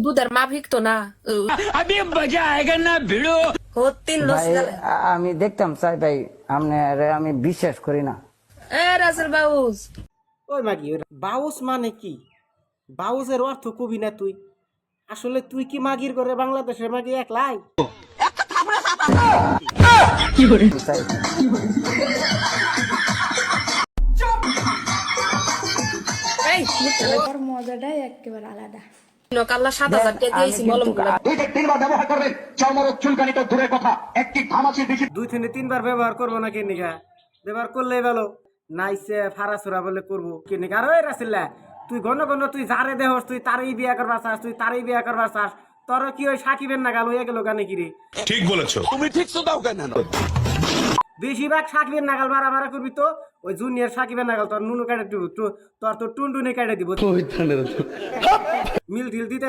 দুধের মা ভিকতো না अभी मजा आएगा ना भिड़ो। হতিন ভাই আমি দেখতাম চাই ভাই আমি বিশ্বাস করি না। এ রাসেল বাউস ওই মাগি বাউস মানে কি? বাউসের অর্থ কবি না তুই? আসলে তুই কি মাগির করে বাংলাদেশের মাগি একলাই? চাই। এই ওর মজাটাই একেবারে আলাদা। কাল্লা 7,000 টাকা দিয়েছি মলম গুলা দুই থেকে তিনবার ব্যবহার করবো না কেনিকা? ব্যবহার করলেই ভালো, নাইসে ফারাসুরা বলে করবো কেনিকা। আর ওই রাসিল্লা তুই ঘন ঘন তুই যারে দেহস তুই তারই বিয়া করবার চাস, তুই তারই বিয়া করবার চাস। তোর কি ওই সাকিবের নাগাল হইয়া গেল গানে কিরে? ঠিক বলেছো। বেশিরভাগ সাকিবের নাগাল মারা করবি তো ওই জুনিয়র সাকিবের নাগাল তোর নুনু কেটে দিব, তোর তো টুনটুনি কেটে দিব। মিল ঢিল দিতে